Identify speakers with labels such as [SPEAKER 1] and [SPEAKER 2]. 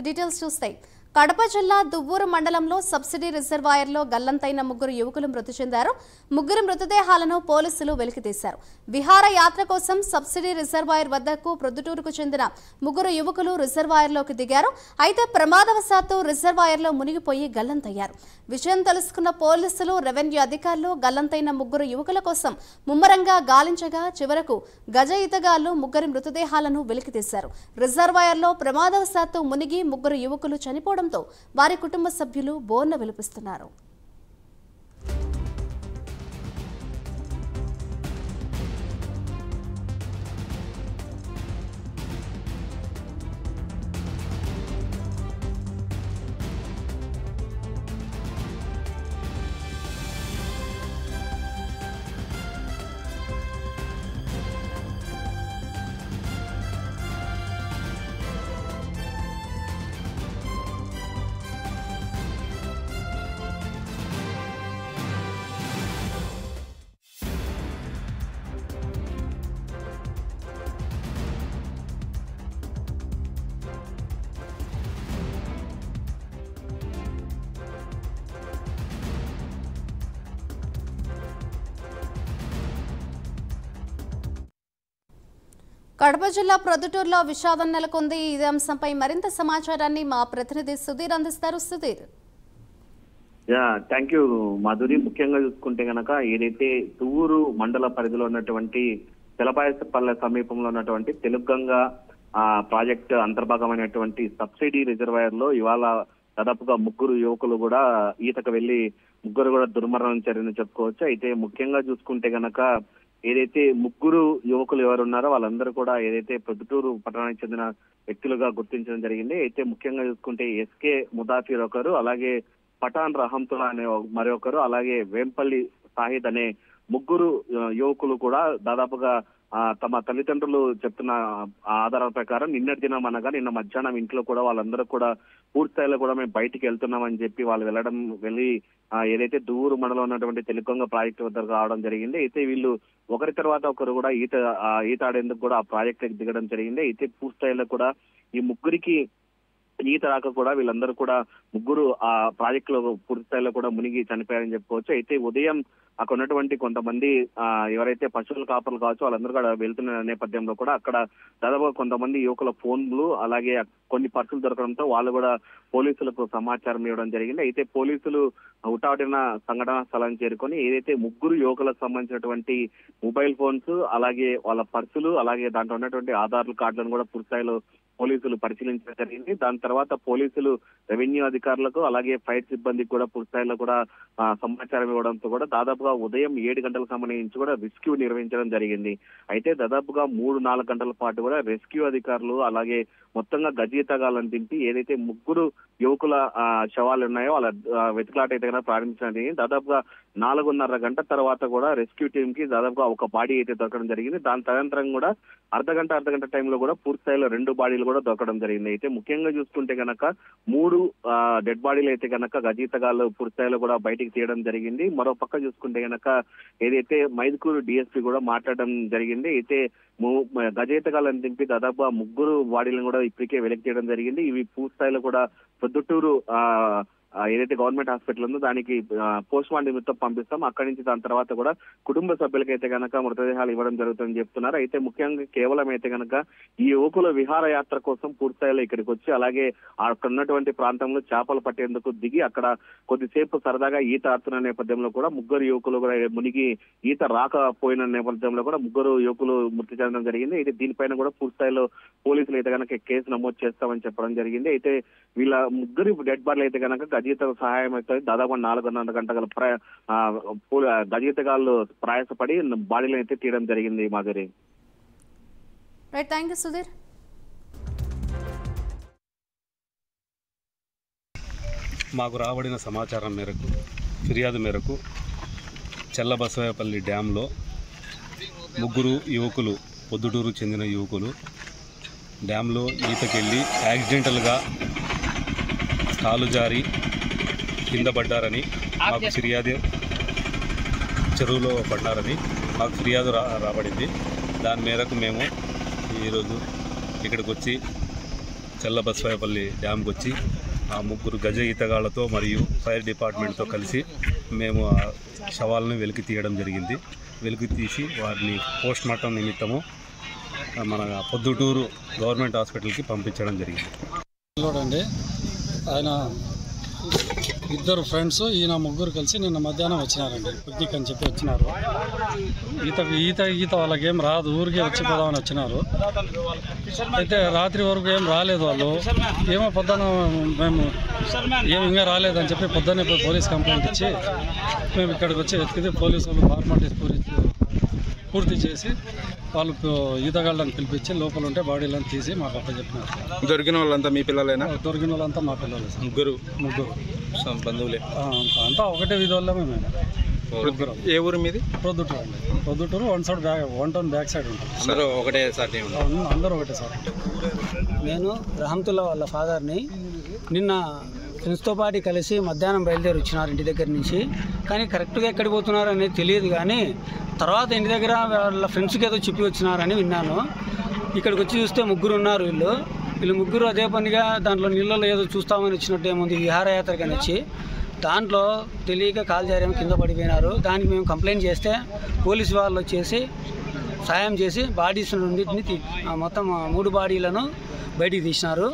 [SPEAKER 1] Details చూస్తే కడప జిల్లా దువ్వూరు మండలంలో సబ్సిడీ రిజర్వాయర్లో గల్లంతైన ముగ్గురు యువకులు మృతి చెందారు. ముగ్గురు మృతదేహాలను పోలీసులు వెలికితీశారు. విహార యాత్ర కోసం సబ్సిడీ రిజర్వాయర్ వద్దకు ప్రొద్దుటూరుకు చెందిన ముగ్గురు యువకులు రిజర్వాయర్లోకి దిగారు. అయితే ప్రమాదవశాత్తు రిజర్వాయర్లో మునిగిపోయి గల్లంతయ్యారు. విషయం తెలుసుకున్న పోలీసులు, రెవెన్యూ అధికారులు గల్లంతైన ముగ్గురు యువకుల కోసం ముమ్మరంగా గాలించగా చివరకు గజ ఈతగాళ్లు ముగ్గురి మృతదేహాలను వెలికితీశారు. రిజర్వాయర్లో ప్రమాదవశాత్తు మునిగి ముగ్గురు యువకులు చనిపోవడంతో వారి కుటుంబ సభ్యులు బోర్న విలపిస్తున్నారు. కడప జిల్లా ప్రొద్దుటూరులో విషాదం నెలకొంది. ఇదే అంశంపై మరింత సమాచారాన్ని మా ప్రతినిధి సుధీర్ అందిస్తారు. సుధీర్.
[SPEAKER 2] Thank you Madhuri. ముఖ్యంగా చూసుకుంటే గనక ఏదైతే దువ్వూరు మండల పరిధిలో ఉన్నటువంటి తెలపాయసపల్లె సమీపంలో ఉన్నటువంటి తెలుగంగా ప్రాజెక్ట్ అంతర్భాగమైనటువంటి సబ్సిడీ రిజర్వాయర్ లో ఇవాళ దాదాపుగా ముగ్గురు యువకులు కూడా ఈతకు వెళ్లి ముగ్గురు కూడా దుర్మరణం చర్యని చెప్పుకోవచ్చు. అయితే ముఖ్యంగా చూసుకుంటే గనక ఏదైతే ముగ్గురు యువకులు ఎవరున్నారో వాళ్ళందరూ కూడా ఏదైతే ప్రొద్దుటూరు పట్టణానికి చెందిన వ్యక్తులుగా గుర్తించడం జరిగింది. అయితే ముఖ్యంగా చూసుకుంటే ఎస్కే ముదాఫిర్ ఒకరు, అలాగే పఠాన్ రహంతుల్లా అనే మరొకరు, అలాగే వేంపల్లి సాహిద్ అనే ముగ్గురు యువకులు కూడా దాదాపుగా తమ తల్లిదండ్రులు చెప్తున్న ఆధారాల ప్రకారం నిన్నటి దినం అనగా నిన్న మధ్యాహ్నం ఇంట్లో కూడా వాళ్ళందరూ కూడా పూర్తి స్థాయిలో కూడా మేము బయటికి వెళ్తున్నామని చెప్పి వాళ్ళు వెళ్ళి ఏదైతే దువ్వూరు మండలం ఉన్నటువంటి తెలుగంగ ప్రాజెక్టు వద్దకు రావడం జరిగింది. అయితే వీళ్ళు ఒకరి తర్వాత ఒకరు కూడా ఈత ఆడేందుకు కూడా ఆ ప్రాజెక్టుకి దిగడం జరిగింది. అయితే పూర్తి స్థాయిలో కూడా ఈ ముగ్గురికి ఈత రాక కూడా వీళ్ళందరూ కూడా ముగ్గురు ఆ ప్రాజెక్ట్ లో పూర్తి స్థాయిలో కూడా మునిగి చనిపోయారని చెప్పుకోవచ్చు. అయితే ఉదయం అక్కడ ఉన్నటువంటి కొంతమంది ఎవరైతే పశువుల కాపర్లు కావచ్చు వాళ్ళందరూ కూడా వెళ్తున్న నేపథ్యంలో కూడా అక్కడ దాదాపు కొంతమంది యువకుల ఫోన్లు అలాగే కొన్ని పర్సులు దొరకడంతో వాళ్ళు కూడా పోలీసులకు సమాచారం ఇవ్వడం జరిగింది. అయితే పోలీసులు హుటాహుటిన సంఘటనా స్థలాన్ని చేరుకొని ఏదైతే ముగ్గురు యువకులకు సంబంధించినటువంటి మొబైల్ ఫోన్స్ అలాగే వాళ్ళ పర్సులు అలాగే దాంట్లో ఉన్నటువంటి ఆధార్ కార్డులను కూడా పూర్తి స్థాయిలో పోలీసులు పరిశీలించడం జరిగింది. దాని తర్వాత పోలీసులు రెవెన్యూ అధికారులకు అలాగే ఫైర్ సిబ్బందికి కూడా పూర్తి స్థాయిలో కూడా సమాచారం ఇవ్వడంతో కూడా దాదాపుగా ఉదయం 7 గంటలకు సంబంధించి కూడా రెస్క్యూ నిర్వహించడం జరిగింది. అయితే దాదాపుగా 3-4 గంటల పాటు కూడా రెస్క్యూ అధికారులు అలాగే మొత్తంగా గజీతగాలను దింపి ఏదైతే ముగ్గురు యువకుల శవాలు ఉన్నాయో వాళ్ళ వెతుకులాట అయితే కనుక ప్రారంభించడం జరిగింది. దాదాపుగా 4.5 గంట తర్వాత కూడా రెస్క్యూ టీమ్ కి దాదాపుగా ఒక బాడీ అయితే దొరకడం జరిగింది. దాని తదనంతరం కూడా అర్ధగంట టైంలో కూడా పూర్తి స్థాయిలో 2 బాడీలు కూడా దొరకడం జరిగింది. అయితే ముఖ్యంగా చూసుకుంటే గనక 3 డెడ్ బాడీలు అయితే కనుక గజీతగాళ్ళు పూర్తి స్థాయిలో కూడా బయటికి తీయడం జరిగింది. మరో పక్క చూసుకుంటే గనక ఏదైతే మైదుకూరు డిఎస్పీ కూడా మాట్లాడడం జరిగింది. అయితే గజేతగాళ్ళని దింపి దాదాపు ముగ్గురు బాడీలను కూడా ఇప్పటికే వెలికి తీయడం జరిగింది. ఇవి పూర్తి స్థాయిలో కూడా ప్రొద్దుటూరు ఏదైతే గవర్నమెంట్ హాస్పిటల్ ఉందో దానికి పోస్ట్ మార్టం నిమిత్తం పంపిస్తాం. అక్కడి నుంచి దాని తర్వాత కూడా కుటుంబ సభ్యులకైతే కనుక మృతదేహాలు ఇవ్వడం జరుగుతుందని చెప్తున్నారు. అయితే ముఖ్యంగా కేవలం అయితే కనుక ఈ యువకుల విహారయాత్ర కోసం పూర్తి స్థాయిలో ఇక్కడికి వచ్చి అలాగే అక్కడ ఉన్నటువంటి ప్రాంతంలో చేపలు పట్టేందుకు దిగి అక్కడ కొద్దిసేపు సరదాగా ఈత ఆడుతున్న నేపథ్యంలో కూడా ముగ్గురు యువకులు కూడా మునిగి ఈత రాకపోయిన నేపథ్యంలో కూడా ముగ్గురు యువకులు మృతి చెందడం జరిగింది. అయితే దీనిపైన కూడా పూర్తి స్థాయిలో పోలీసులు అయితే కనుక కేసు నమోదు చేస్తామని చెప్పడం జరిగింది. అయితే వీళ్ళ ముగ్గురు డెడ్ బాడీలు అయితే కనుక గజీత సహాయం అవుతుంది. దాదాపు 4.5 గంటల గజీతగాళ్ళు ప్రయాసపడి బాడీలను అయితే తీయడం జరిగింది. Madhuri.
[SPEAKER 1] Right, thank you Sudheer.
[SPEAKER 3] మాకు రాబడిన సమాచారం మేరకు ఫిర్యాదు మేరకు చెల్లబసవేపల్లి డ్యాంలో ముగ్గురు యువకులు పొద్దుటూరు చెందిన యువకులు డ్యాంలో ఈతకెళ్ళి యాక్సిడెంటల్గా కాలు జారి కింద పడ్డారని మాకు ఫిర్యాదు, చెరువులో పడ్డారని మాకు ఫిర్యాదు రాబడింది. దాని మేరకు మేము ఈరోజు ఇక్కడికి వచ్చి చెల్లబస్వాయపల్లి డ్యామ్కి వచ్చి ఆ ముగ్గురు గజ ఈతగాళ్లతో మరియు ఫైర్ డిపార్ట్మెంట్తో కలిసి మేము ఆ శవాలను వెలికి తీయడం జరిగింది. వెలికి తీసి వారిని పోస్ట్మార్టం నిమిత్తము మన పొద్దుటూరు గవర్నమెంట్ హాస్పిటల్కి పంపించడం జరిగింది.
[SPEAKER 4] చూడండి, ఆయన ఇద్దరు ఫ్రెండ్స్, ఈయన ముగ్గురు కలిసి నిన్న మధ్యాహ్నం వచ్చినారండి. పిక్నిక్ అని చెప్పి వచ్చినారు. ఈత వాళ్ళకేం రాదు, ఊరికే వచ్చిపోదామని వచ్చినారు. అయితే రాత్రి వరకు ఏం రాలేదు వాళ్ళు. ఏమో పొద్దున మేము ఇంకా రాలేదని చెప్పి పొద్దున్నే పోలీస్ కంప్లైంట్ ఇచ్చి మేము ఇక్కడికి వచ్చి వెతికితే పోలీసు వాళ్ళు ఫార్మాలిటీస్ పూర్తి చేసి వాళ్ళు ఈతగాళ్ళని పిలిపించి లోపల ఉంటే బాడీలను తీసి మాకు అప్పచెప్పినారు.
[SPEAKER 5] దొరికిన వాళ్ళంతా మీ పిల్లలేనా?
[SPEAKER 4] దొరికిన వాళ్ళంతా మా పిల్లలు. ముగ్గురు
[SPEAKER 5] బంధువులే
[SPEAKER 4] అంతా ఒకటే విధుల్లో మేము.
[SPEAKER 5] ఏ ఊరు మీది?
[SPEAKER 4] ప్రొద్దుటూరు అండి. ప్రొద్దుటూరు 1 టౌన్ బ్యాక్ సైడ్ ఉంటుంది.
[SPEAKER 5] అందరూ ఒకటే సార్?
[SPEAKER 4] అందరూ ఒకటే సార్.
[SPEAKER 6] నేను రహమతుల్లా వాళ్ళ ఫాదర్ని. నిన్న ఫ్రెండ్స్తో పాటు కలిసి మధ్యాహ్నం బయలుదేరి వచ్చినారు ఇంటి దగ్గర నుంచి. కానీ కరెక్ట్గా ఎక్కడికి పోతున్నారు అనేది తెలియదు. కానీ తర్వాత ఇంటి దగ్గర వాళ్ళ ఫ్రెండ్స్కి ఏదో చెప్పి వచ్చినారని విన్నాను. ఇక్కడికి వచ్చి చూస్తే ముగ్గురు ఉన్నారు. వీళ్ళు ముగ్గురు అదే పనిగా దాంట్లో నీళ్ళలో ఏదో చూస్తామని వచ్చినట్టు ఏముంది విహారయాత్రకి అని వచ్చి దాంట్లో తెలియక కాలు జారేమో కింద పడిపోయినారు. దానికి మేము కంప్లైంట్ చేస్తే పోలీసు వాళ్ళు వచ్చేసి సాయం చేసి బాడీస్ నుండి మొత్తం 3 బాడీలను బయటికి తీసినారు.